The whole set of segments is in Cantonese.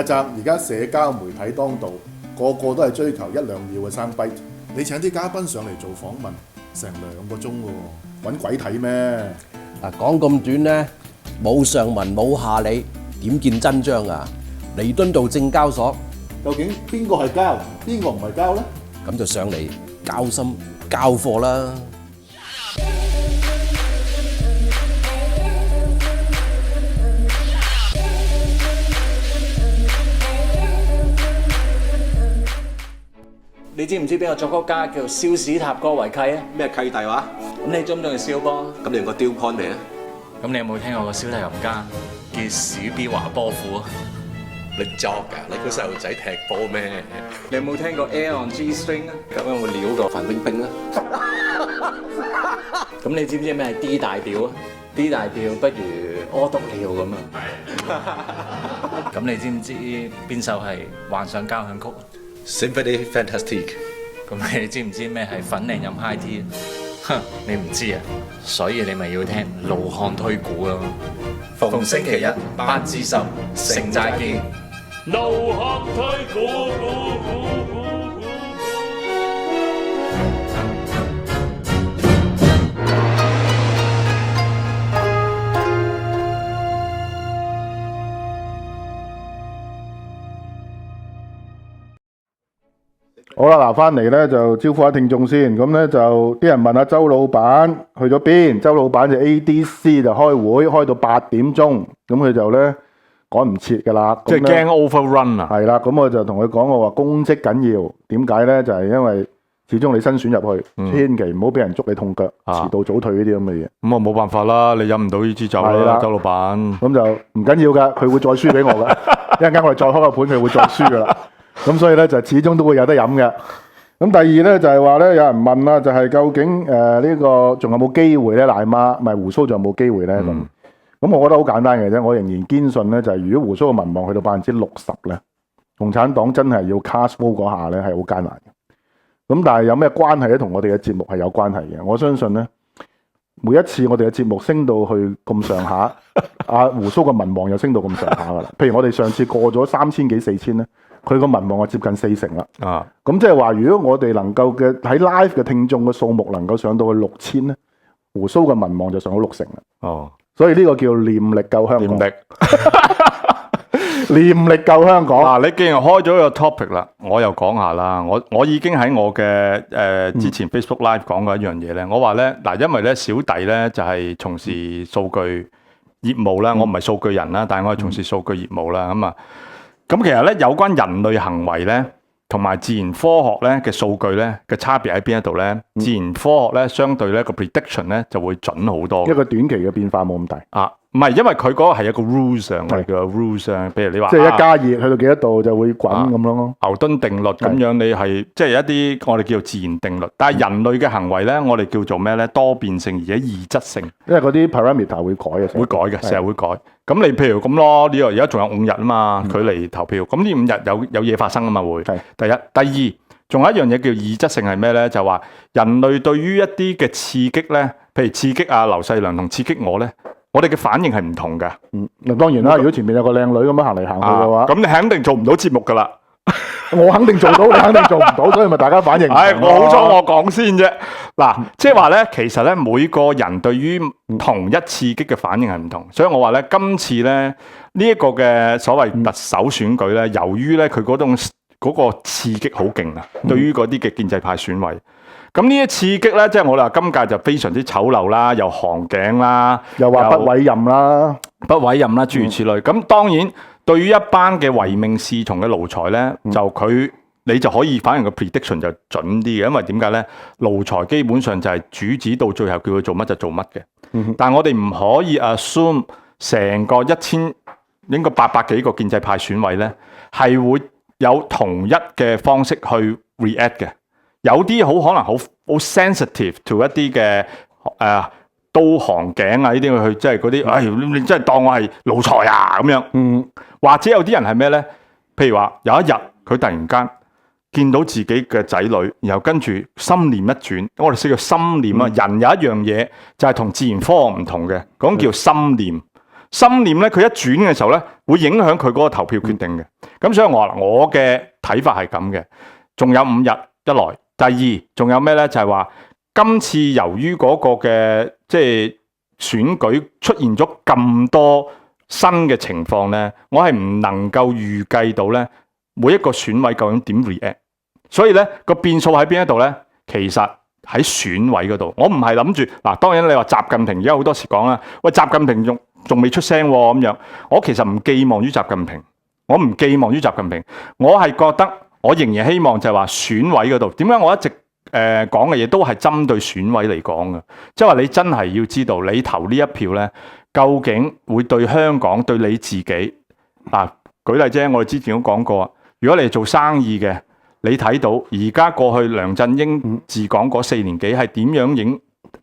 阿澤，而家社交媒體當道，個個都係追求一兩秒嘅生 bite。你請啲嘉賓上嚟做訪問，成2個鐘喎，揾鬼睇咩？嗱，講咁短呢，冇上文冇下理，點見真章啊？彌敦道證交所，究竟邊個係交，邊個唔係交呢？咁就上嚟交心交貨啦！你知唔知邊個作曲家叫蕭史塔哥維契啊？咩契弟話？咁你中唔中意蕭波？咁你用個雕 con 未啊？咁你有冇聽過個小提琴家叫史比華波夫啊？你作㗎？你個細路仔踢波咩？你有冇聽過 Air on G string 啊？咁有冇料過范冰冰啊？咁你知唔知咩係 D 大調啊？D 大調不如屙督尿咁啊！咁你知唔知邊首係幻想交響曲啊Symphony Fantastique。咁你知唔知咩係粉嶺飲 high tea 啊？哼，你唔知啊，所以你咪要聽老漢推估咯。逢星期一8至10，城寨見。老漢推估。好啦，嗱，翻嚟咧就招呼下聽眾先。咁咧就啲人問下周老闆去咗邊？周老闆就 ADC 就開會，開到8點鐘，咁佢就咧趕唔切噶啦。即係驚 overrun 啊！係啦，咁我就同佢講，我話公職緊要，點解咧？就係因為始終你新選入去，千祈唔好俾人捉你痛腳，遲到早退呢啲咁嘅嘢。咁啊冇辦法啦，你飲唔到呢支酒啦，周老闆。咁就唔緊要噶，佢會再輸俾我噶。一陣間我哋再開個盤，佢會再輸噶啦。咁所以咧就始終都會有得飲嘅。咁第二咧就係話咧，有人問啦，就係究竟呢個仲有冇機會咧？賴媽咪鬍鬚仲有冇機會咧？咁我覺得好簡單嘅啫。我仍然堅信咧，就係如果鬍鬚嘅民望去到60%咧，共產黨真係要 cast vote 嗰下咧係好艱難嘅。咁但係有咩關係咧？同我哋嘅節目係有關係嘅。我相信咧，每一次我哋嘅節目升到去咁上下，阿鬍鬚嘅民望又升到咁上下噶啦。譬如我哋上次過咗3000幾4000咧。佢個民望係接近40%啦，咁即係話，如果我哋能夠嘅喺 live 嘅聽眾嘅數目能夠上到去6000咧，鬍鬚嘅民望就上到60%啦。哦，所以呢個叫念力救香港。念力救香港。嗱，你既然開咗個 topic 啦，我又講下啦。我已經喺我嘅之前 Facebook Live 講過一樣嘢咧。我話咧嗱，因為咧小弟咧就係從事數據業務啦，我唔係數據人啦，但係我係從事數據業務啦，咁其實咧，有關人類行為咧，同埋自然科學咧嘅數據咧嘅差別喺邊一度咧？自然科學咧，相對咧個 prediction 咧就會準好多。一個短期嘅變化冇咁大。啊，唔係，因為佢嗰個係一個 rules 上嘅叫 rules 上，譬如你話即係一加熱去到幾多度就會滾咁樣咯。牛頓定律咁樣，你係即係一啲我哋叫做自然定律。但係人類嘅行為咧，我哋叫做咩咧？多變性而且異質性。因為嗰啲 parameter 會改嘅，會改嘅，成日會改。咁你譬如咁咯，呢個而家仲有5日啊嘛，距離投票。咁呢5日有嘢發生啊嘛會。第一，第二，仲有一樣嘢叫異質性係咩咧？就話人類對於一啲嘅刺激咧，譬如刺激啊劉細良同刺激我咧，我哋嘅反應係唔同嘅。嗱當然啦，如果前面有個靚女咁樣行嚟行去嘅話，咁你肯定做唔到節目噶啦。我肯定做到，你肯定做唔到，所以咪大家反應唔同。我好彩我講先啫。嗱，即係話咧，其實咧每個人對於同一刺激嘅反應係唔同，所以我話咧今次咧呢一個嘅所謂特首選舉咧，由於咧佢嗰個刺激好勁啊，對於嗰啲嘅建制派選委，咁呢啲刺激咧，即係我哋話今屆就非常之醜陋啦，又行頸啦，又話不委任啦，諸如此類。咁當然。對於一班嘅唯命是從嘅奴才咧，你就可以反而個 prediction 就準啲嘅，因為點解咧？奴才基本上就係主子到最後叫佢做乜就做乜嘅。但係我哋唔可以 assume 成個應該800幾個建制派選委咧，係會有同一嘅方式去 react 嘅。有啲好可能好 sensitive to 一啲嘅刀行頸啊呢啲去即係嗰啲，你真係當我係奴才啊咁樣。或者有啲人係咩咧？譬如話有一日佢突然間見到自己嘅仔女，然後跟住心念一轉，我哋識叫心念啊。人有一樣嘢就係同自然科學唔同嘅，講叫心念。心念咧佢一轉嘅時候咧，會影響佢嗰個投票決定嘅。咁所以我嘅睇法係咁嘅。仲有5日一來，第二仲有咩咧？就係話今次由於嗰個嘅即係選舉出現咗咁多新嘅情況咧，我係唔能夠預計到咧每一個選委究竟點 react。所以咧個變數喺邊一度咧？其實喺選委嗰度，我唔係諗住嗱。當然你話習近平而家好多時講啦，喂，習近平仲未出聲喎咁樣。我其實唔寄望於習近平，我唔寄望於習近平。我係覺得我仍然希望就係話選委嗰度。點解我一直講嘅嘢都係針對選委嚟講嘅？即係話你真係要知道，你投呢一票咧，究竟會對香港對你自己嗱？舉例啫，我哋之前都講過，如果你係做生意嘅。你睇到而家過去梁振英治港嗰4年幾係點樣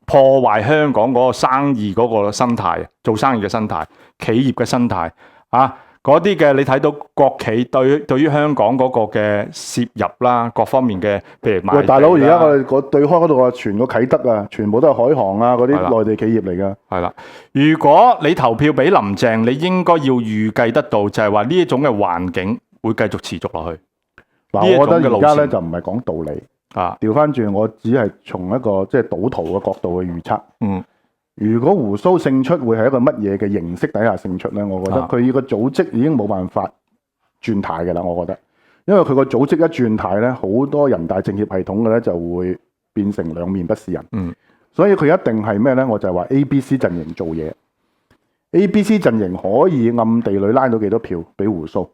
破壞香港嗰個生意嗰個生態，做生意嘅生態、企業嘅生態啊，嗰啲嘅你睇到國企對於香港嗰個嘅涉入啦，各方面嘅譬如賣地，大佬而家我哋對開嗰度啊，全個啟德啊，全部都係海航啊嗰啲內地企業嚟㗎。係啦，如果你投票俾林鄭，你應該要預計得到，就係話呢一種嘅環境會繼續持續落去。嗱，我覺得而家咧就唔係講道理啊，調翻轉，我只係從一個即係賭徒嘅角度去預測。如果胡鬚勝出，會係一個乜嘢嘅形式底下勝出咧？我覺得佢個組織已經冇辦法轉態嘅啦。我覺得，因為佢個組織一轉態咧，好多人大政協系統嘅咧就會變成兩面不是人。所以佢一定係咩咧？我就係話 A、B、C 陣營做嘢。A、B、C 陣營可以暗地裏拉到幾多票俾胡鬚？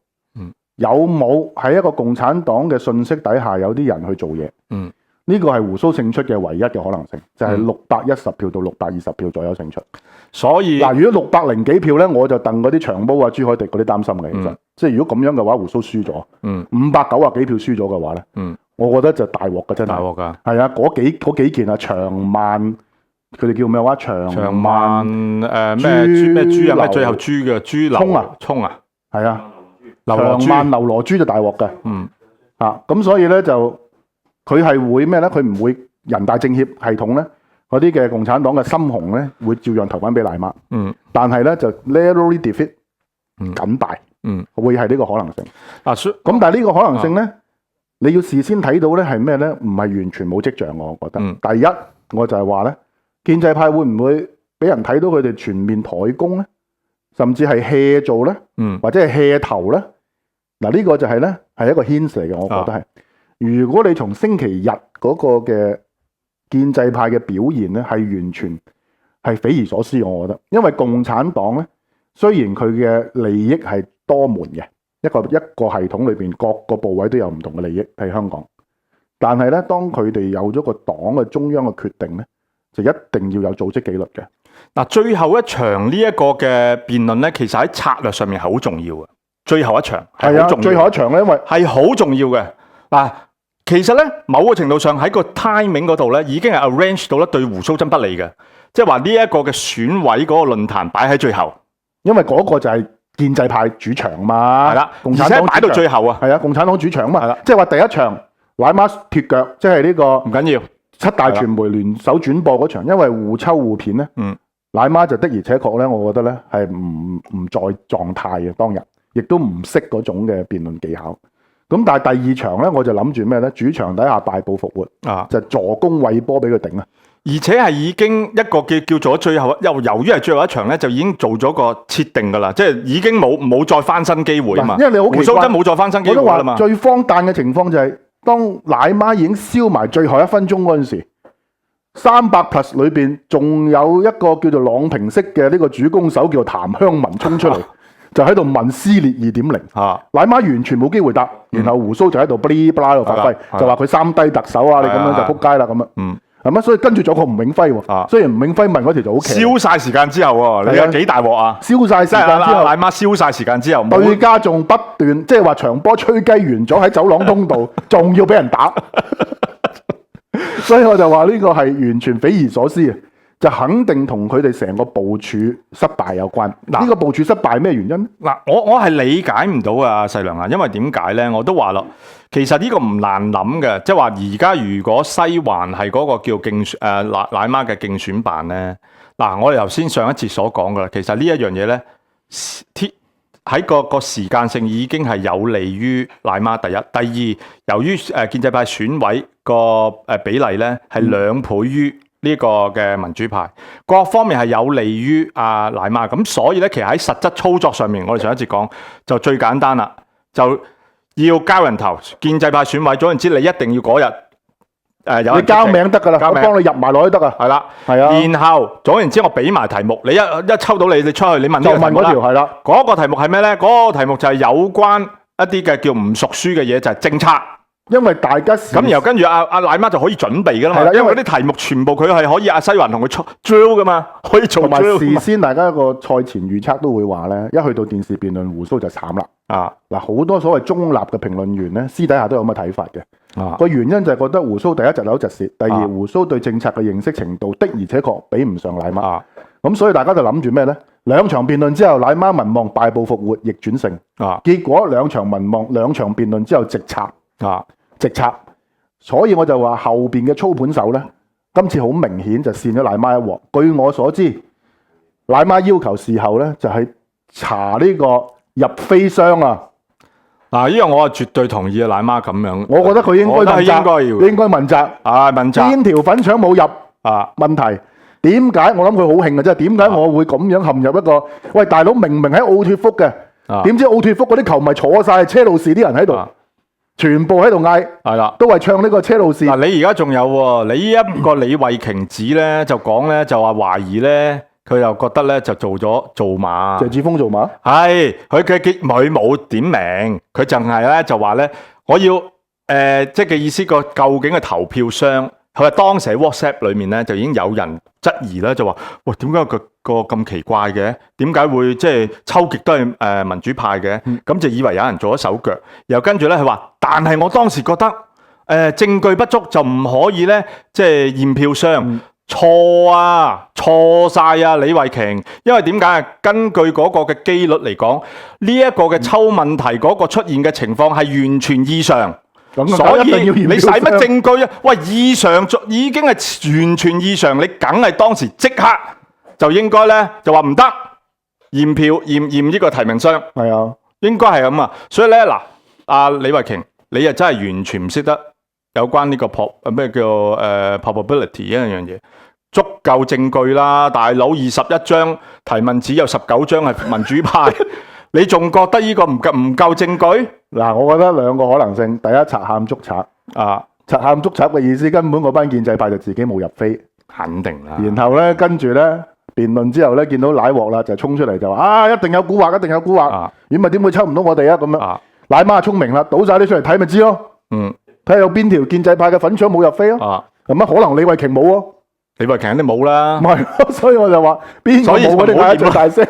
有冇喺一個共產黨嘅信息底下有啲人去做嘢？呢個係胡鬚勝出嘅唯一嘅可能性，就係610票到620票左右勝出。所以嗱，如果600零幾票咧，我就戥嗰啲長毛啊、朱凱廸嗰啲擔心嘅。其實，即係如果咁樣嘅話，胡鬚輸咗，590幾票輸咗嘅話咧，我覺得就大鑊嘅真係。大鑊㗎。係啊，嗰幾件啊，長萬佢哋叫咩話？長萬咩豬啊？咩最後豬嘅豬流葱啊？係啊。長萬流羅珠就大鑊嘅，咁所以咧就佢係會咩咧？佢唔會人大政協系統咧嗰啲嘅共產黨嘅深紅咧，會照樣投翻俾賴媽，但係咧就 narrowly defeat 僅敗，會係呢個可能性。咁但係呢個可能性咧，你要事先睇到咧係咩咧？唔係完全冇跡象，我覺得。第一，我就係話咧，建制派會唔會俾人睇到佢哋全面台攻咧？甚至係 hea 做咧，或者係 hea 投咧？嗱，呢個就係咧，係一個 hint 嚟嘅，我覺得係。如果你從星期日嗰個嘅建制派嘅表現咧，係完全係匪夷所思，我覺得。因為共產黨咧，雖然佢嘅利益係多門嘅，一個系統裏邊各個部位都有唔同嘅利益，譬如香港。但係咧，當佢哋有咗個黨嘅中央嘅決定咧，就一定要有組織紀律嘅。嗱，最後一場呢一個嘅辯論咧，其實喺策略上面係好重要嘅。最後一場係好重要，最後一場咧，因為係好重要嘅。嗱，其實咧，某個程度上喺個 timing 嗰度咧，已經係 arrange 到咧對胡鬚真不利嘅，即係話呢一個嘅選委嗰個論壇擺喺最後，因為嗰個就係建制派主場嘛，係啦，共產黨擺到最後啊，係啊，共產黨主場嘛，係啦，即係話第一場奶媽脫腳，即係呢個唔緊要，7大傳媒聯手轉播嗰場，因為互抽互片咧，奶媽就的而且確咧，我覺得咧係唔在狀態嘅當日。亦都唔識嗰種嘅辯論技巧，咁但係第二場咧，我就諗住咩咧？主場底下敗部復活啊，就助攻喂波俾佢頂啊！而且係已經一個叫做最後，由於係最後一場咧，就已經做咗個設定㗎啦，即係已經冇再翻身機會啊嘛。因為你好奇怪，胡鬚真冇再翻身機會啦嘛。最荒誕嘅情況就係、當奶媽已經燒埋最後1分鐘嗰陣時，300+ 裏邊仲有一個叫做朗平式嘅呢個主攻手叫做譚香文衝出嚟。就喺度問撕裂2.0，奶媽完全冇機會答，然後胡鬚就喺度 blah blah 度發揮，就話佢3低特首啊，你咁樣就撲街啦咁啊，係咪？所以跟住咗個吳永輝喎，雖然吳永輝問嗰條就好奇，燒晒時間之後喎，你有幾大鑊啊？燒晒時間之後，奶媽燒晒時間之後，對家仲不斷即係話長波吹雞完咗喺走廊通道，仲要俾人打，所以我就話呢個係完全匪夷所思啊！就肯定同佢哋成個部署失敗有關。呢個部署失敗咩原因？嗱，我係理解唔到啊，細良啊，因為點解咧？我都話咯，其實呢個唔難諗嘅，即係話而家如果西環係嗰個叫競選奶媽嘅競選辦咧，嗱，我哋頭先上一節所講噶啦，其實呢一樣嘢咧，喺個時間性已經係有利於奶媽第一，第二，由於建制派選委個比例咧係2倍於呢個嘅民主派，各方面係有利於阿奶媽，咁所以咧其實喺實質操作上面，我哋上一節講就最簡單啦，就要交人頭，建制派選委總言之，你一定要嗰日。有你交名得㗎啦，我幫你入埋落去得啊。係啦，係啊。然後總言之，我俾埋題目，你一抽到你出去，你問呢個題目就問嗰條係啦。嗰個題目係咩咧？嗰個題目就係有關一啲嘅叫唔熟書嘅嘢，就係政策。因為大家咁然後跟住阿奶媽就可以準備㗎啦嘛。係啦，因為嗰啲題目全部佢係可以阿西環同佢 drill 㗎嘛，可以做同埋 drill 事先大家個賽前預測都會話咧，一去到電視辯論，胡鬚就慘啦。啊嗱，好多所謂中立嘅評論員咧，私底下都有咁嘅睇法嘅。啊個原因就係覺得胡鬚第一窒口窒舌，第二胡鬚對政策嘅認識程度的而且確比唔上奶媽。啊咁所以大家就諗住咩咧？兩場辯論之後，奶媽民望敗部復活，逆轉勝。啊結果兩場民望、兩場辯論之後直插，直插。所以我就話後邊嘅操盤手咧，今次好明顯就跣咗奶媽一鑊。據我所知，奶媽要求事後咧就係查呢個入飛箱啊。嗱，呢個我係絕對同意啊，奶媽咁樣。我覺得佢應該問責，應該問責。問責。邊條粉腸冇入啊？問題點解？我諗佢好興嘅啫。點解我會咁樣陷入一個？喂，大佬明明喺奧脱福嘅，點知奧脱福嗰啲球迷坐晒車路士啲人喺度，全部喺度嗌，係啦，都係唱呢個車路士。嗱，你而家仲有喎？你一個李慧瓊子咧就講咧就話懷疑咧。佢又覺得咧就做馬，謝志峰做馬，係佢冇點名，佢淨係咧就話咧，我要即係嘅意思個究竟嘅投票箱，佢話當時喺 WhatsApp 裏面咧就已經有人質疑啦，就話喂，點解個咁奇怪嘅？點解會即係抽極都係民主派嘅？咁就以為有人做咗手腳，又跟住咧佢話，但係我當時覺得證據不足就唔可以咧，即係驗票箱。錯啊，錯晒啊，李慧瓊，因為點解啊？根據嗰個嘅機率嚟講，呢一個嘅抽問題嗰個出現嘅情況係完全異常，所以你使乜證據啊？喂，異常已經係完全異常，你梗係當時即刻就應該咧就話唔得驗票驗呢個提名箱，係啊，應該係咁啊。所以咧嗱，阿李慧瓊，你又真係完全唔識得。有關呢個咩叫probability 一樣嘢，足夠證據啦，大佬21張提問紙有19張係民主派，你仲覺得呢個唔夠證據？嗱，我覺得兩個可能性，第一賊喊捉賊啊，賊喊捉賊嘅意思根本嗰班建制派就自己冇入飛，肯定啦。然後咧跟住咧辯論之後咧見到奶鑊啦，就衝出嚟就話一定有蠱惑，一定有蠱惑，咁咪點會抽唔到我哋啊？咁樣，奶媽聰明啦，倒晒啲出嚟睇咪知咯。睇下有邊條建制派嘅粉腸冇入飛咯，咁可能李慧瓊冇喎，李慧瓊肯定冇啦，唔係，所以我就話邊個冇嗰啲嗌得最大聲，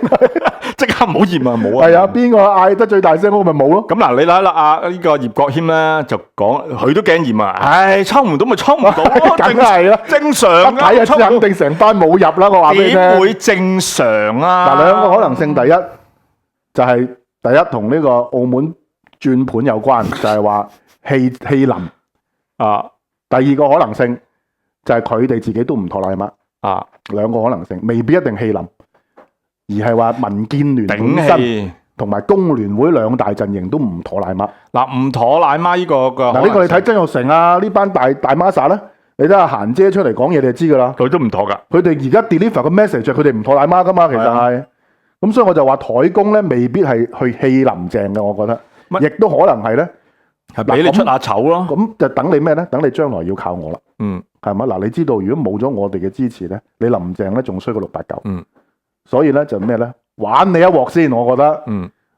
即刻唔好驗啊，冇啊，係啊，邊個嗌得最大聲嗰個咪冇咯。咁嗱，你睇啦，呢個葉國謙咧就講，佢都驚驗啊，唉，抽唔到咪抽唔到，梗係啦，正常啊，睇啊，肯定成班冇入啦，我話俾你聽。點會正常啊？嗱，兩個可能性，第一就係第一同呢個澳門轉盤有關，就係話。氣臨啊！第二個可能性就係佢哋自己都唔妥奶媽啊，兩個可能性未必一定氣臨，而係話民建聯本身同埋工聯會兩大陣營都唔妥奶媽。嗱，唔妥奶媽呢個嗱呢個你睇曾鈺成啊呢班大 Masa 咧，你睇下嫻姐出嚟講嘢你就知噶啦，佢都唔妥噶。佢哋而家 deliver 個 message 佢哋唔妥奶媽噶嘛，其實係咁，所以我就話台工咧未必係去氣林鄭嘅，我覺得，亦都可能係咧。係俾你出下醜咯，咁就等你咩咧？等你將來要靠我啦。係咪？嗱，你知道如果冇咗我哋嘅支持咧，你林鄭咧仲衰過689。所以咧就咩咧？玩你一鑊先，我覺得。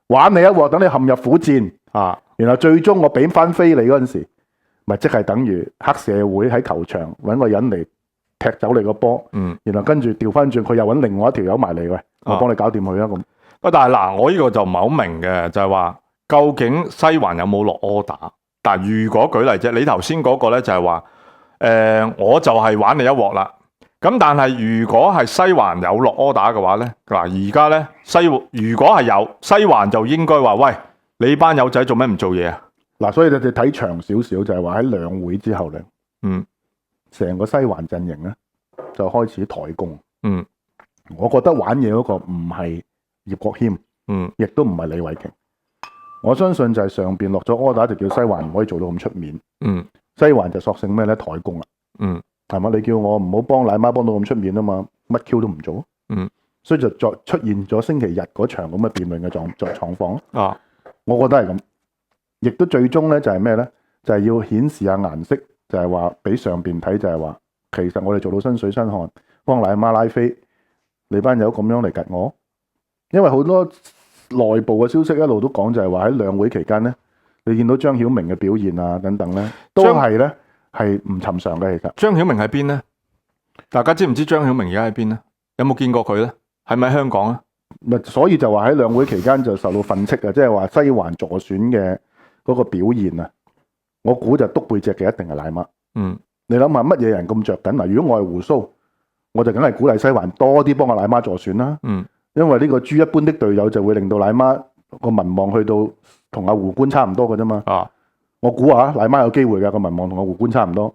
玩你一鑊，等你陷入苦戰啊！然後最終我俾翻飛你嗰陣時，咪即係等於黑社會喺球場揾個人嚟踢走你個波。然後跟住調翻轉，佢又揾另外一條友埋嚟，喂，我幫你搞掂佢啊咁。但係嗱，我呢個就唔係好明嘅，就係話。究竟西環有冇落 order？ 但如果舉例啫，你頭先嗰個咧就係話，我就係玩你一鑊啦。咁但係如果係西環有落 order 嘅話咧，嗱而家咧如果係有西環就應該話，喂，你班友仔做咩唔做嘢啊？嗱，所以你哋睇長少少就係話喺兩會之後咧，成個西環陣營咧就開始抬供。我覺得玩嘢嗰個唔係葉國謙。亦都唔係李慧瓊。我相信就係上邊落咗 order 就叫西環唔可以做到咁出面。西環就索性咩咧台工啦。係嘛？你叫我唔好幫奶媽幫到咁出面啊嘛，乜 Q 都唔做。所以就再出現咗星期日嗰場咁嘅辯論嘅狀況。我覺得係咁，亦都最終咧就係咩咧？就係要顯示下顏色，就係話俾上邊睇，就係話其實我哋做到身水身汗，幫奶媽拉飛，你班友咁樣嚟吉我。因為好多內部嘅消息一路都講，就係話喺兩會期間咧，你見到張曉明嘅表現啊等等咧，都係咧係唔尋常嘅。其實張曉明喺邊咧？大家知唔知張曉明而家喺邊咧？有冇見過佢咧？係咪喺香港啊？所以就話喺兩會期間就受到訓斥啊，即係話西環助選嘅嗰個表現啊，我估就篤背脊嘅一定係奶媽。你諗下乜嘢人咁着緊嗱？如果我係鬍鬚，我就梗係鼓勵西環多啲幫阿奶媽助選啦。因為呢個豬一般的隊友就會令到奶媽個民望去到同阿胡官差唔多嘅啫嘛。我估下奶媽有機會㗎，個民望同阿胡官差唔多。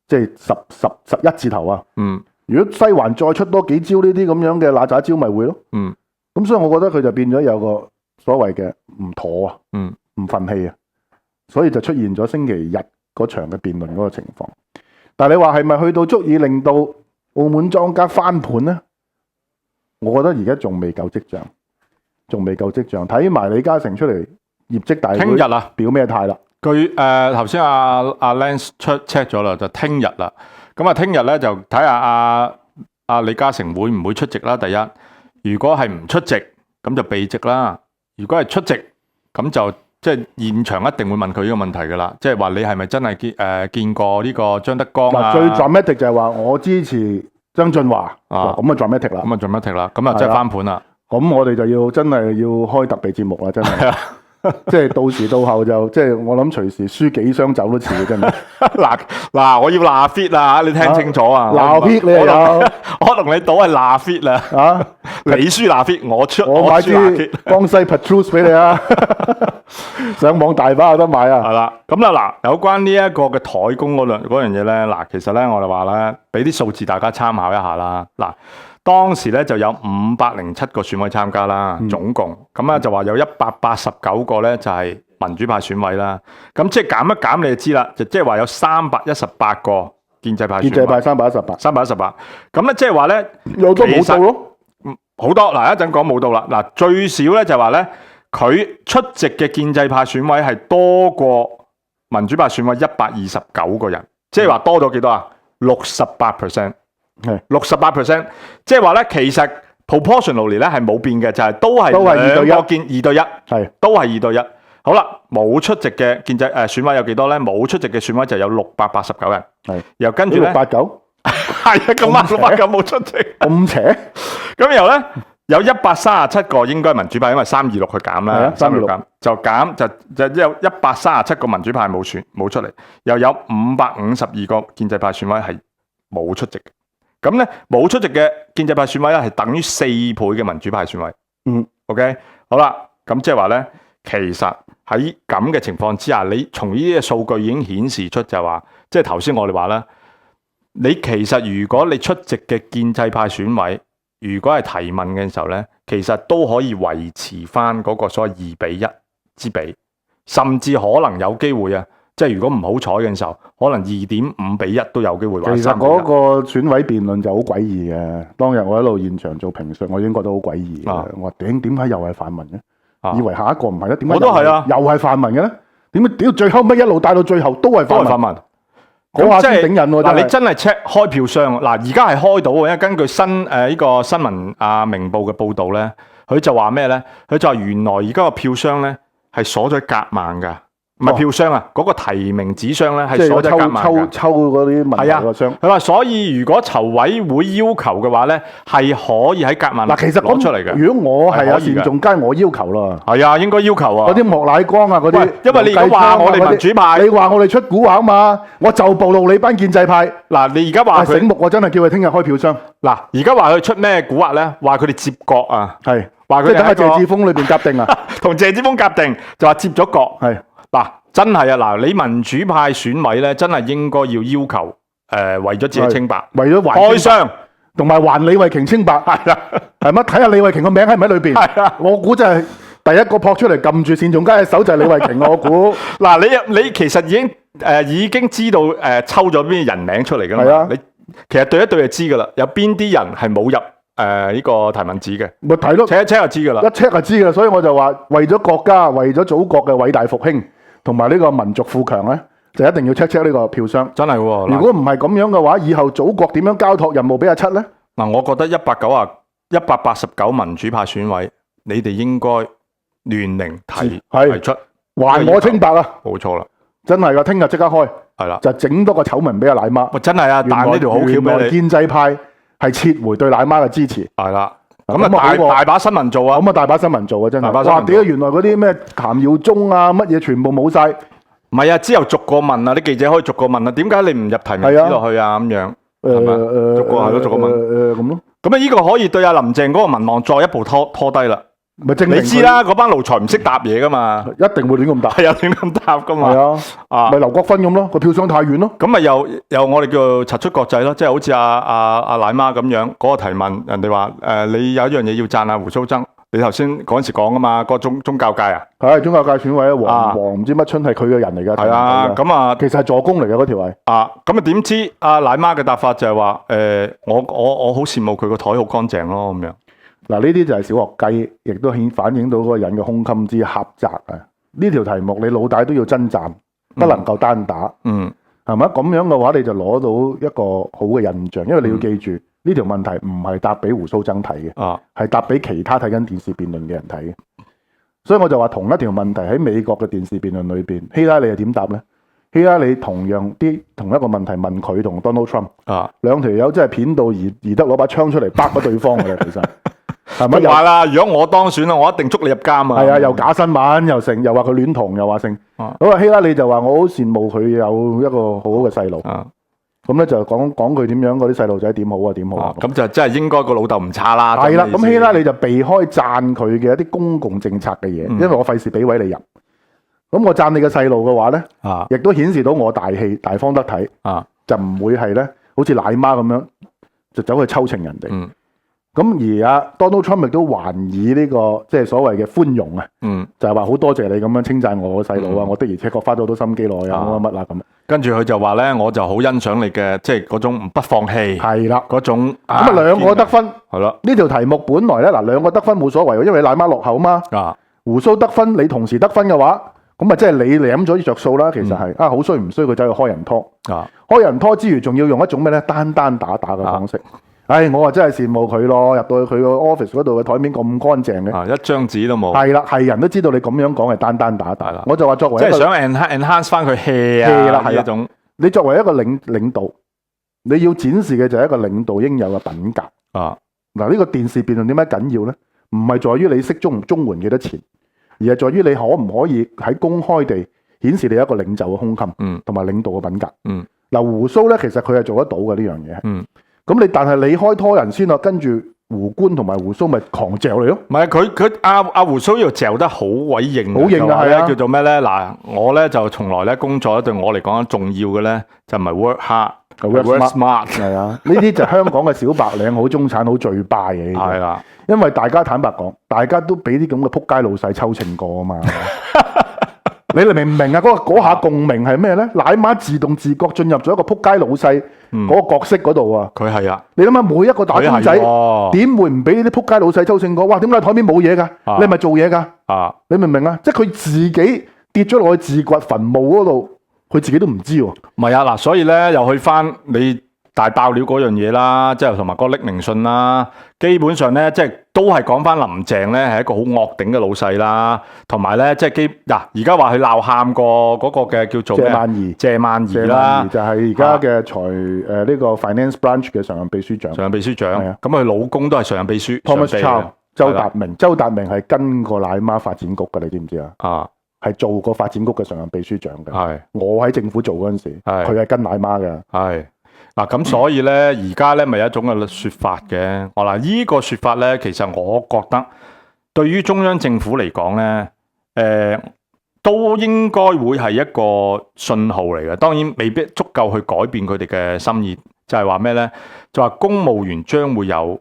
即係11字頭啊。如果西環再出多幾招呢啲咁樣嘅嗱喳招，咪會咯。咁所以我覺得佢就變咗有個所謂嘅唔妥啊，唔憤氣啊，所以就出現咗星期日嗰場嘅辯論嗰個情況。但係你話係咪去到足以令到澳門莊家翻盤咧？我覺得而家仲未夠跡象，睇埋李嘉誠出嚟業績大會，聽日啊，表咩態啦？佢頭先阿 Lance 出 check 咗啦，就聽日啦。咁啊，聽日咧就睇下阿李嘉誠會唔會出席啦。第一，如果係唔出席，咁就避席啦；如果係出席，咁就即係現場一定會問佢呢個問題噶啦。即係話你係咪真係見過呢個張德江啊？最 dramatic 就係話我支持張俊華咁啊 dramatic 啦，咁啊即係翻盤啦。咁我哋就要真係要開特備節目啦，真係。即係到時到後就即係我諗隨時輸幾箱酒都似嘅真係。嗱，我要鬧 fit 啊！你聽清楚啊！鬧 fit 你又有，我同你賭係鬧 fit 啊！你輸鬧 fit，我買支江西 Petrus 俾你啊！上網大把有得買啊！係啦，咁啦嗱，有關呢一個嘅台工嗰樣嘢咧，嗱，其實咧我哋話咧，俾啲數字大家參考一下啦。嗱，當時咧就有507個選委參加啦，總共咁咧就話有189個咧就係民主派選委啦。咁即係減一減你就知啦，就即係話有318個建制派選委。建制派318。咁咧即係話咧有都冇到咯。好多嗱，一陣講冇到啦。嗱，最少咧就話咧，佢出席嘅建制派選委係多過民主派選委129個人，即係話多咗幾多啊？68%。68%，即係話咧，其實 proportionally 咧係冇變嘅，就係都係2對1，係都係2對1。好啦，冇出席嘅建制選委有幾多咧？冇出席嘅選委就有689人，係又跟住咧689，係啊，咁啱689冇出席，咁邪。咁然後咧有137個應該民主派，因為326去減啦，326減就有137個民主派冇出嚟，又有552個建制派選委係冇出席嘅。咁咧冇出席嘅建制派選委咧係等於4倍嘅民主派選委。OK， 好啦，咁即係話咧，其實喺咁嘅情況之下，你從呢啲嘅數據已經顯示出就係話，即係頭先我哋話啦，你其實如果你出席嘅建制派選委，如果係提問嘅時候咧，其實都可以維持翻嗰個所謂2:1之比，甚至可能有機會啊！即係如果唔好彩嘅時候，可能2.5:1都有機會。其實嗰個選委辯論就好詭異嘅。當日我喺度現場做評述，我已經覺得好詭異。我話點解又係泛民嘅？以為下一個唔係咧，點解我都係啊？又係泛民嘅咧？點解屌最後尾一路帶到最後都係泛民？嗰下先頂人喎！嗱，你真係 check 開票箱嗱，而家係開到嘅，因為根據呢個新聞明報嘅報導咧，佢就話咩咧？佢就話原來而家個票箱咧係鎖咗夾萬㗎。唔係票箱啊，嗰個提名紙箱咧係鎖咗夾萬㗎。抽嗰啲文件個箱。佢話所以如果籌委會要求嘅話咧，係可以喺夾萬嗱，其實攞出嚟嘅。如果我係阿單仲偕，我要求啦。係啊，應該要求啊。嗰啲莫乃光啊，嗰啲。因為你而家話我哋民主派，你話我哋出蠱惑嘛，我就暴露你班建制派。嗱，你而家話佢醒目，我真係叫佢聽日開票箱。嗱，而家話佢出咩蠱惑咧？話佢哋接角啊，係話佢即係等下謝志峰裏邊夾定啊，同謝志峰夾定就話接咗角。係嗱。真係啊！嗱，你民主派選委咧，真係應該要求為咗自己清白，為咗還開箱同埋還李慧瓊清白，係啦，係乜？睇下李慧瓊個名喺唔喺裏邊？係啊，我估真係第一個撲出嚟撳住單仲偕嘅手就係李慧瓊，我估嗱，你其實已經知道抽咗邊啲人名出嚟㗎嘛？係啊你其實對一對就知㗎啦，有邊啲人係冇入呢個提名紙嘅，咪睇咯， check 一 check 就知㗎啦。一 check 就知㗎啦。所以我就話為咗國家、為咗祖國嘅偉大復興同埋呢個民族富強咧，就一定要 check 呢個票箱。真係喎，如果唔係咁樣嘅話，以後祖國點樣交託任務俾阿七咧？嗱，我覺得189民主派選委，你哋應該聯名提出，還我清白啊！冇錯啦，真係噶，聽日即刻開，係啦，就整多個醜聞俾阿奶媽。喂，真係啊，彈呢條好橋原來俾你，建制派係撤回對奶媽嘅支持。係啦，咁咁啊啊好喎大把新聞做啊，咁啊，大把新聞做啊，真係。哇！大把新聞做屌，原來嗰啲咩譚耀宗啊，乜嘢全部冇晒。唔係啊，之後逐個問啊，啲記者可以逐個問啊，點解你唔入提名紙落去啊？咁樣係咪？逐個係咯，逐個問。咁咯。咁啊，呢個可以對阿林鄭嗰個民望再一步拖低啦。咪證明你知啦，嗰班奴才唔識答嘢噶嘛，一定會亂咁答。係啊，亂咁答噶嘛。係啊，啊咪劉國勳咁咯，個票箱太遠咯。咁咪又我哋叫做柒出國際咯，即係好似阿奶媽咁樣嗰個提問，人哋話你有一樣嘢要讚阿胡鬚曾，你頭先嗰陣時講啊嘛，個宗教界啊，係宗教界選委啊黃唔知乜春係佢嘅人嚟㗎。係啊，咁啊其實係助攻嚟嘅嗰條係。咁啊點知阿奶媽嘅答法就係話我好羨慕佢個台好乾淨咯咁樣。嗱，呢啲就係小學雞，亦都反映到嗰個人嘅胸襟之狹窄啊！呢條題目你老大都要真讚，不能夠單打，嗯，係咪？咁樣嘅話你就攞到一個好嘅印象，因為你要記住呢條問題唔係答俾胡鬚曾睇嘅，係答俾其他睇緊電視辯論嘅人睇嘅。所以我就話同一條問題喺美國嘅電視辯論裏邊，希拉里係點答咧？希拉里同一個問題問佢同 Donald Trump，兩條友真係片到而得攞把槍出嚟bắt咗對方嘅其實。係咪話啦？如果我當選啦，我一定捉你入監啊！係啊，又假新聞，又成，又話佢戀童，又話成。咁啊，希拉里就話我好羨慕佢有一個好好嘅細路。咁咧就講佢點樣嗰啲細路仔點好啊點好啊。咁就真係應該個老豆唔差啦。係啦，咁希拉里就避開讚佢嘅一啲公共政策嘅嘢，因為我費事俾位你入。咁我讚你嘅細路嘅話咧，亦都顯示到我大氣大方得體，就唔會係咧好似奶媽咁樣就走去抽情人哋。咁而阿 Donald Trump 亦都還以呢個即係所謂嘅寬容啊，就係話好多謝你咁樣稱讚我個細佬啊，我的而且確花咗好多心機落去啊，乜啦咁。跟住佢就話咧，我就好欣賞你嘅即係嗰種不放棄，係啦嗰種。咁啊兩個得分係啦，呢條題目本來咧嗱兩個得分冇所謂，因為你奶媽落後嘛。胡鬚得分，你同時得分嘅話，咁啊即係你舐咗啲着數啦。其實係好衰唔衰佢走去開人拖，開人拖之餘仲要用一種咩咧單打嘅方式。我啊真係羨慕佢咯，入到去佢個 office 嗰度嘅台面咁乾淨嘅，一張紙都冇。係啦，係人都知道你咁樣講係單打啦。我就話作為即係想 enhance 翻佢 hea 啊，係一種。你作為一個領導，你要展示嘅就係一個領導應有嘅品格。嗱呢個電視辯論點解緊要咧？唔係在於你識綜援幾多錢，而係在於你可唔可以喺公開地顯示你一個領袖嘅胸襟，同埋領導嘅品格。嗱胡鬚咧，其實佢係做得到嘅呢樣嘢。咁但係你開拖人先啦，跟住胡官同埋胡鬚咪狂嚼你咯。唔係佢阿胡鬚呢度嚼得好鬼型，好型啊！係啊，叫做咩咧？嗱，我咧就從來咧工作咧對我嚟講重要嘅咧就唔係 work hard，work smart。係啊，呢啲就香港嘅小白領好中產好最拜嘅。係啦，因為大家坦白講，大家都俾啲咁嘅仆街老細抽秤過啊嘛。你哋明唔明啊？嗰下共鳴係咩咧？奶媽自動自覺進入咗一個仆街老細嗰個角色嗰度啊！佢係啊！你諗下，每一個打工仔點會唔俾呢啲仆街老細抽秤過？哇！點解台面冇嘢㗎？你係咪做嘢㗎？你明唔明啊？即係佢自己跌咗落去自掘墳墓嗰度，佢自己都唔知喎。唔係啊！嗱，所以咧又去翻你大爆料嗰樣嘢啦，即係同埋嗰個匿名信啦，基本上咧即係都係講翻林鄭咧係一個好惡頂嘅老細啦，同埋咧即係而家話佢鬧喊過嗰個嘅叫做咩？謝曼怡啦，就係而家嘅呢個 Finance Branch 嘅常任秘書長。常任秘書長，咁佢老公都係常任秘書。Thomas Chow 周達明，周達明係跟過奶媽發展局嘅，你知唔知啊？係做過發展局嘅常任秘書長嘅。係我喺政府做嗰陣時，佢係跟奶媽嘅。係。嗱咁所以咧，而家咧咪有一種嘅説法嘅。嗱，依個説法咧，其實我覺得對於中央政府嚟講咧，都應該會係一個信號嚟嘅。當然未必足夠去改變佢哋嘅心意，就係話咩咧？就話公務員將會有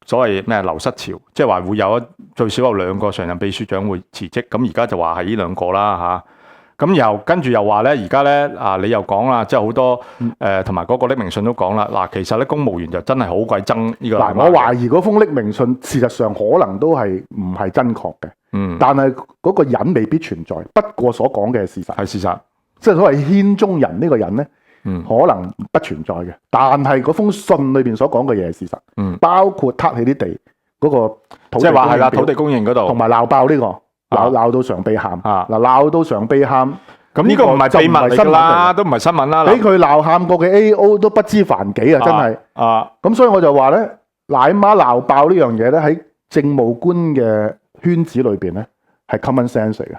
所謂咩流失潮，即係話會有最少有2個常任秘書長會辭職。咁而家就話係呢2個啦嚇。咁又跟住又話咧，而家咧你又講啦，即係好多同埋嗰個匿名信都講啦。嗱，其實咧公務員就真係好鬼憎呢個。嗱，我懷疑嗰封匿名信事實上可能都係唔係真確嘅。但係嗰個人未必存在。不過所講嘅係事實。係事實。即係所謂圈中人呢個人咧，可能不存在嘅。但係嗰封信裏邊所講嘅嘢係事實。包括撻起啲地嗰個土地，即係話係啦，土地供應嗰度，同埋鬧爆呢個。鬧到常被喊，鬧到常被喊，咁呢個唔係秘密嚟㗎啦，都唔係新聞啦。俾佢鬧喊過嘅 A.O. 都不知凡幾啊，真係。咁所以我就話咧，奶媽鬧爆呢樣嘢咧，喺政務官嘅圈子裏邊咧，係 common sense 嚟嘅。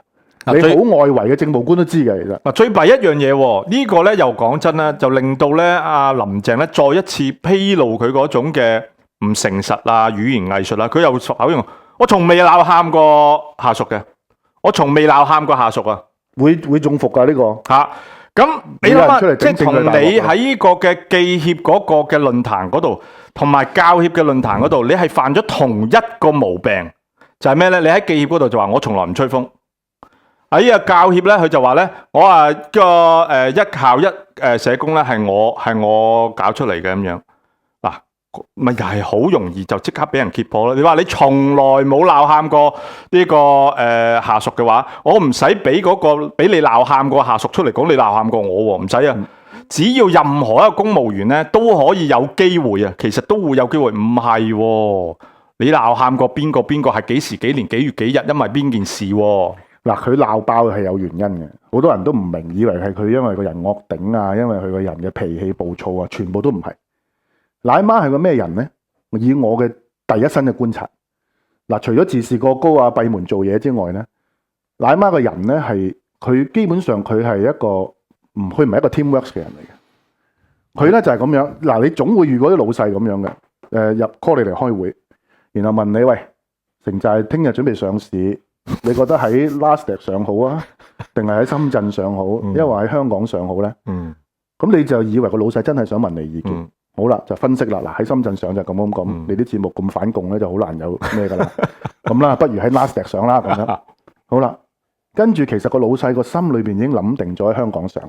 你好外圍嘅政務官都知嘅，其實。嗱，最弊一樣嘢喎，呢個咧又講真啦，就令到咧阿林鄭咧再一次披露佢嗰種嘅唔誠實啊、語言藝術啦，佢又口用。我從未鬧喊過下屬嘅，我從未鬧喊過下屬啊，會中伏㗎呢個嚇。咁你諗下，即係同你喺呢個嘅記協嗰個嘅論壇嗰度，同埋教協嘅論壇嗰度，你係犯咗同一個毛病，就係咩咧？你喺記協嗰度就話我從來唔吹風，喺呢個教協咧，佢就話咧，我話個一校一社工咧係我搞出嚟嘅咁樣。咪又係好容易就即刻俾人揭破咯！你話你從來冇鬧喊過呢個下屬嘅話，我唔使俾嗰個俾你鬧喊過下屬出嚟講你鬧喊過我喎，唔使啊！只要任何一個公務員咧都可以有機會啊，其實都會有機會，唔係喎，你鬧喊過邊個係幾時幾年幾月幾日，因為邊件事喎？嗱，佢鬧爆係有原因嘅，好多人都唔明，以為係佢因為個人惡頂啊，因為佢個人嘅脾氣暴躁啊，全部都唔係。奶媽係個咩人咧？以我嘅第一身嘅觀察，嗱，除咗自視過高啊、閉門做嘢之外咧，奶媽個人咧係佢基本上佢係一個佢唔係一個 teamwork 嘅人嚟嘅。佢咧就係咁樣，嗱，你總會遇過啲老細咁樣嘅，入 call 你嚟開會，然後問你喂，城寨聽日準備上市，你覺得喺 Nasdaq 上好啊，定係喺深圳上好，因為喺香港上好咧？咁你就以為個老細真係想問你意見。好啦，就分析啦。嗱，喺深圳上就咁，你啲節目咁反共咧，就好難有咩噶啦。咁啦，不如喺 Nasdaq 上啦咁樣。好啦，跟住其實個老細個心裏邊已經諗定咗喺香港上。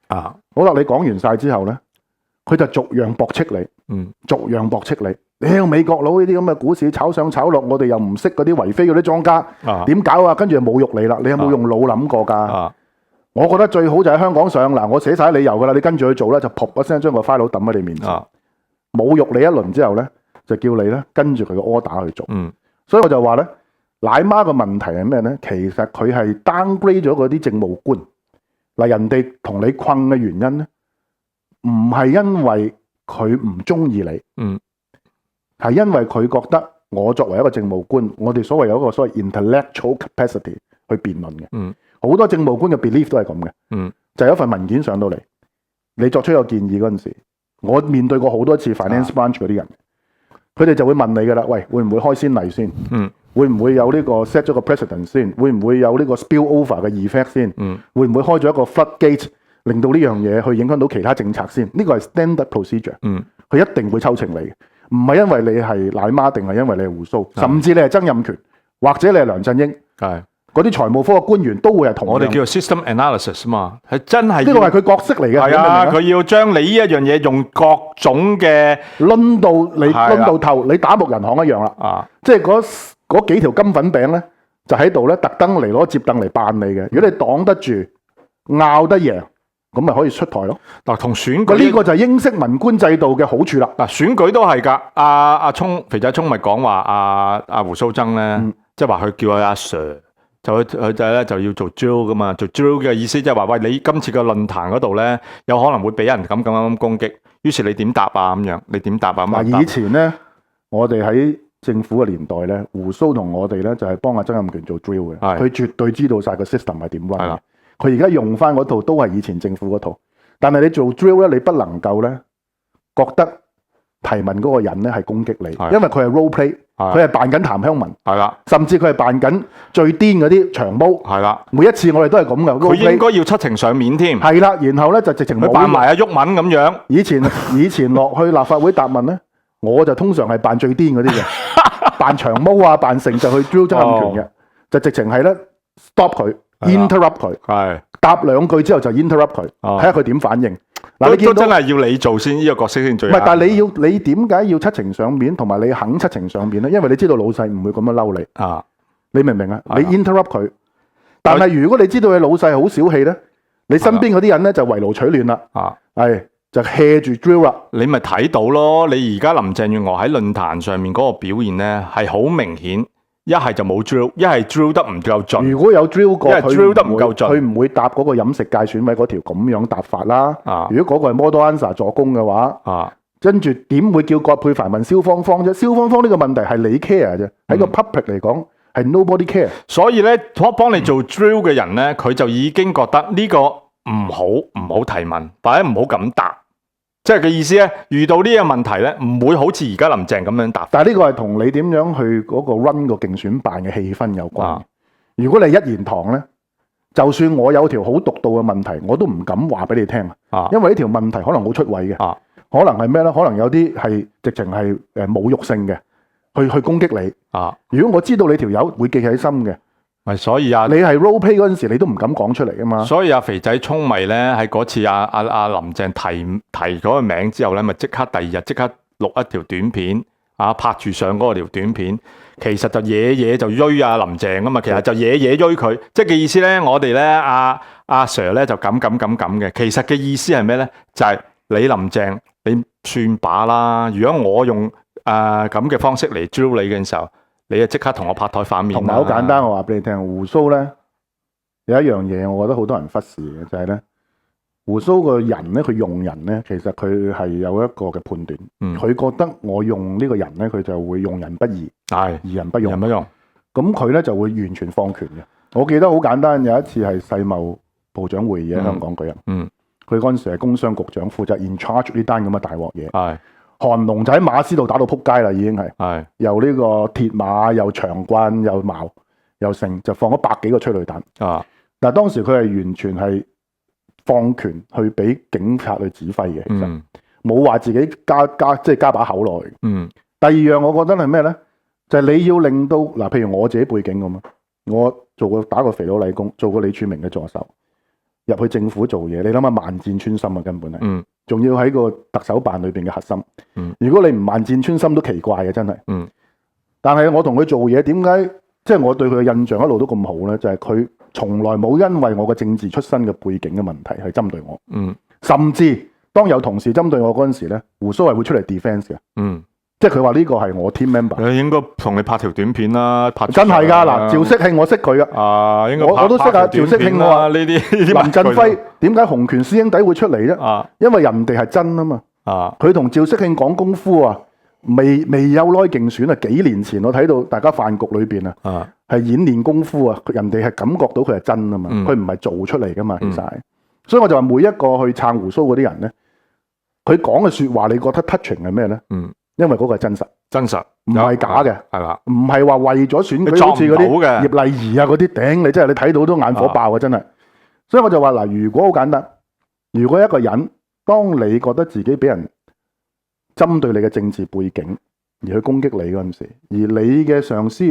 好啦，你講完晒之後咧，佢就逐樣駁斥你，逐樣駁斥你。你美國佬呢啲咁嘅股市炒上炒落，我哋又唔識嗰啲圍飛嗰啲莊家，點搞啊？跟住就侮辱你啦。你有冇用腦諗過㗎？我覺得最好就喺香港上。嗱，我寫晒理由噶啦，你跟住去做啦，就噗一聲將個 file 抌喺你面前，侮辱你一輪之後咧，就叫你咧跟住佢個 order 去做。所以我就話咧，奶媽個問題係咩咧？其實佢係 downgrade 咗嗰啲政務官。嗱，人哋同你困嘅原因咧，唔係因為佢唔中意你，係因為佢覺得我作為一個政務官，我哋所謂有一個所謂 intellectual capacity 去辯論嘅。好多政務官嘅 belief 都係咁嘅，就係有一份文件上到嚟，你作出一個建議嗰陣時，我面對過好多次 finance branch 嗰啲人，佢哋就會問你噶啦，喂，會唔會開先例先？會唔會有呢個 set 咗個 precedent 先？會唔會有呢個 spill over 嘅 effect 先？會唔會開咗一個 floodgate，令到呢樣嘢去影響到其他政策先？呢個係 standard procedure，佢一定會抽情你嘅，唔係因為你係奶媽，定係因為你係胡鬚，甚至你係曾蔭權，或者你係梁振英。嗰啲財務科嘅官員都會係同我哋叫做 system analysis 嘛，係真係呢個係佢角色嚟嘅。係啊，佢要將你呢一樣嘢用各種嘅攆到透，你打木人行一樣啦。即係嗰幾條金粉餅咧，就喺度咧，特登嚟攞摺凳嚟扮你嘅。如果你擋得住、拗得贏，咁咪可以出台咯。嗱，同選舉呢個就係英式文官制度嘅好處啦。嗱，選舉都係㗎。阿肥仔聰咪講話阿胡鬚曾咧，即係話佢叫佢阿 Sir。佢就要做 drill 噶嘛，做 drill 嘅意思即係話，喂，你今次嘅論壇嗰度咧，有可能會俾人咁攻擊，於是你點答啊咁樣？你點答啊？嗱，以前咧，我哋喺政府嘅年代咧，胡鬚同我哋咧就係幫阿曾蔭權做 drill 嘅，佢絕對知道晒個 system 係點 run 嘅。佢而家用翻嗰套都係以前政府嗰套，但係你做 drill 咧，你不能夠咧覺得提問嗰個人咧係攻擊你，因為佢係 role play。佢係扮緊譚香文，係啦，甚至佢係扮緊最癲嗰啲長毛。係啦，每一次我哋都係咁嘅。佢應該要七情上面添，係啦，然後咧就直情冇佢扮埋阿鬱文咁樣。以前落去立法會答問咧，我就通常係扮最癲嗰啲嘅，扮長毛啊，扮成就去 drill 曾蔭權嘅，就直情係咧 stop 佢 interrupt 佢，係答兩句之後就 interrupt 佢，睇下佢點反應。嗱，你見到都真係要你做先，呢個角色先最啱。唔係，但係你點解要七情上面，同埋你肯七情上面咧？因為你知道老細唔會咁樣嬲你，啊，你明唔明啊？你 interrupt 佢，但係如果你知道你老細好小氣咧，你身邊嗰啲人咧就圍爐取暖啦，係就 hea 住 drill 啦。你咪睇到咯。你而家林鄭月娥喺論壇上面嗰個表現咧，係好明顯，一係就冇 drill，一係 drill 得唔夠盡。如果有 drill 過，因為 drill 得唔夠盡佢唔會答嗰個飲食界選委嗰條咁樣答法啦。如果嗰個係 model answer 助攻嘅話，跟住點會叫葛珮帆問蕭芳芳啫？蕭芳芳呢個問題係你 care 啫，喺個 public 嚟講係 nobody care。所以咧，幫你做 drill 嘅人咧，佢就已經覺得呢個唔好提問，或者唔好咁答。即係嘅意思咧，遇到呢個問題咧，唔會好似而家林鄭咁樣答。但係呢個係同你點樣去嗰個 run 個競選辦嘅氣氛有關。如果你一言堂咧，就算我有條好獨到嘅問題，我都唔敢話俾你聽啊。因為呢條問題可能好出位嘅，可能係咩咧？可能有啲係直情係侮辱性嘅，去攻擊你。如果我知道你條友會記喺心嘅。所以你係 role play 嗰陣時，你都唔敢講出嚟啊嘛。所以肥仔聰咪咧喺嗰次阿林鄭提嗰個名之後咧，咪即刻第二日即刻錄一條短片拍住上嗰個條短片，其實就嘢就追阿林鄭啊嘛。其實就嘢追佢，即係嘅意思咧，我哋咧阿 Sir 咧就咁嘅。其實嘅意思係咩咧？就係你林鄭你算把啦。如果我用咁嘅方式嚟 drill 你嘅時候，你就即刻同我拍台反面。同埋好簡單，我話俾你聽，鬍鬚咧有一樣嘢，我覺得好多人忽視嘅就係咧，鬍鬚個人咧，佢用人咧，其實佢係有一個嘅判斷。佢覺得我用呢個人咧，佢就會用人不疑，疑人不用。咁佢咧就會完全放權嘅。我記得好簡單，有一次係世貿部長會議喺香港舉行。佢嗰陣時係工商局長，負責 in charge 呢單咁嘅大鑊嘢。韓龍就喺馬師度打到撲街啦，已經係由呢個鐵馬又長棍又矛又剩，就放咗100幾個催淚彈。但係當時佢係完全係放權去俾警察去指揮嘅，其實冇話自己加把口落去。第二樣我覺得係咩咧？就係你要令到嗱，譬如我自己背景咁啊，我打過肥佬禮工，做過李柱銘嘅助手，入去政府做嘢，你諗下萬箭穿心啊，根本係。仲要喺個特首辦裏邊嘅核心。如果你唔萬箭穿心都奇怪嘅，真係。但係我同佢做嘢，點解即係我對佢嘅印象一路都咁好咧？就係佢從來冇因為我嘅政治出身嘅背景嘅問題去針對我。甚至當有同事針對我嗰陣時咧，鬍鬚係會出嚟 defense 嘅。即係佢話呢個係我 team member。應該同你拍條短片啦，真係㗎嗱，趙適慶我識佢㗎。應該我都識啊，趙適慶我話呢啲林振輝點解洪拳師兄弟會出嚟啫？因為人哋係真啊嘛。佢同趙適慶講功夫啊，未有耐競選啊，幾年前我睇到大家飯局裏邊啊，係演練功夫啊，人哋係感覺到佢係真啊嘛，佢唔係做出嚟噶嘛，其實係。所以我就話每一個去撐鬍鬚嗰啲人咧，佢講嘅説話，你覺得 touching 係咩咧？因為嗰個係真實，唔係假嘅，係啦，唔係話為咗選舉好似嗰啲葉麗儀啊嗰啲頂你，真係你睇到都眼火爆啊！真係。所以我就話嗱，如果好簡單，如果一個人當你覺得自己俾人針對你嘅政治背景而去攻擊你嗰陣時，而你嘅上司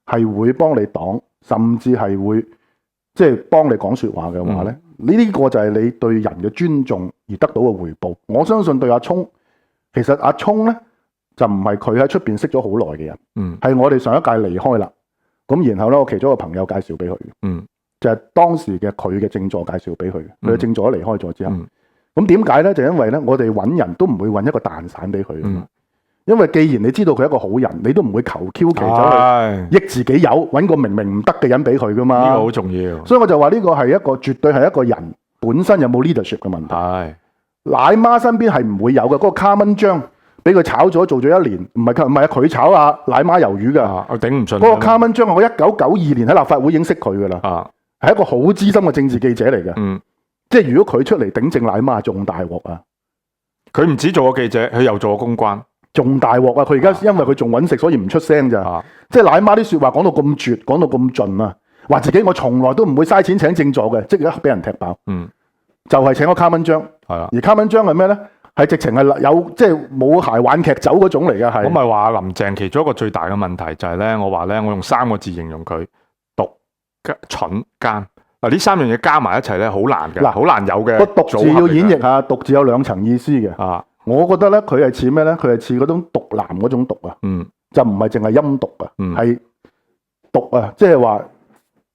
係會幫你擋，甚至係會即係幫你講説話嘅話咧，呢個就係你對人嘅尊重而得到嘅回報。我相信對阿聰，其實阿聰咧就唔係佢喺出邊識咗好耐嘅人，係我哋上一屆離開啦，咁然後咧我其中一個朋友介紹俾佢嘅，就係當時嘅佢嘅正座介紹俾佢嘅，佢嘅正座離開咗之後，咁點解咧？就因為咧我哋揾人都唔會揾一個蛋散俾佢，因為既然你知道佢係一個好人，你都唔會求 Q 其走去益自己有，揾個明明唔得嘅人俾佢噶嘛，呢個好重要。所以我就話呢個係一個絕對係一個人本身有冇 leadership 嘅問題。奶媽身邊係唔會有嘅，嗰個卡蚊張俾佢炒咗做咗1年，唔係佢炒啊奶媽魷魚㗎，我頂唔順。嗰個卡蚊張我1992年喺立法會已經識佢㗎啦，係一個好資深嘅政治記者嚟嘅，即係如果佢出嚟頂正奶媽仲大鑊啊！佢唔止做過記者，佢又做過公關，仲大鑊啊！佢而家因為佢仲揾食，所以唔出聲咋。啊即係奶媽啲説話講到咁絕，講到咁盡啊！話自己我從來都唔會嘥錢請正座嘅，即係而家俾人踢爆。就係請個卡文章。係啦。而卡文章係咩咧？係直情係有即係冇鞋玩劇走嗰種嚟嘅係。我咪話林鄭其中一個最大嘅問題就係咧，我話咧，我用3個字形容佢：毒、蠢、奸。嗱，呢3樣嘢加埋一齊咧，好難嘅，好難有嘅。個毒字要演繹下，毒字有2層意思嘅。啊，我覺得咧，佢係似咩咧？佢係似嗰種毒男嗰種毒啊。就唔係淨係陰毒啊，係毒啊，即係話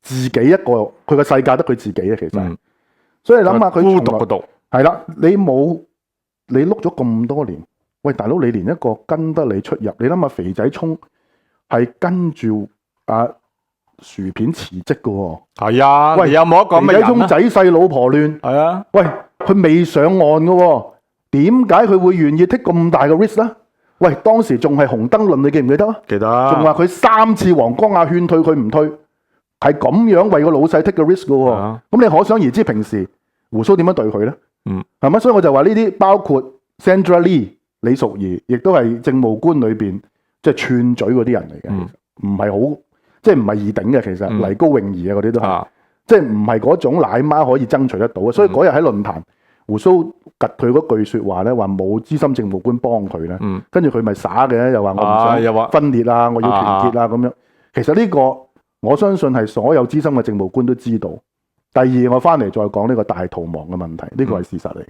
自己一個，佢個世界得佢自己啊，其實。所以你諗下佢孤獨嘅毒。係啦，你碌咗咁多年，喂大佬，你連一個跟得你出入，你諗下肥仔聰係跟住薯片辭職嘅喎。係啊，喂，有冇一個肥仔聰仔細老婆亂？係啊，喂，佢未上岸嘅喎，點解佢會願意 take 咁大嘅 risk 咧？喂，當時仲係紅燈論，你記唔記得啊？記得。仲話佢3次黃光亞勸退佢唔退，係咁樣為個老細 take 個 risk 嘅喎。咁你可想而知平時胡鬚點樣對佢咧？係咪？所以我就話呢啲包括 Sandra Lee 李淑儀，亦都係政務官裏邊即係串嘴嗰啲人嚟嘅，唔係好即係唔係易頂嘅。其實黎高泳兒啊嗰啲都係，即係唔係嗰種奶媽可以爭取得到嘅。所以嗰日喺論壇。胡鬚及佢嗰句説話咧，話冇資深政務官幫佢咧，跟住佢咪耍嘅，又話我唔想分裂啊，我要團結啊咁樣。其實呢個我相信係所有資深嘅政務官都知道。第二，我翻嚟再講呢個大逃亡嘅問題，呢個係事實嚟嘅。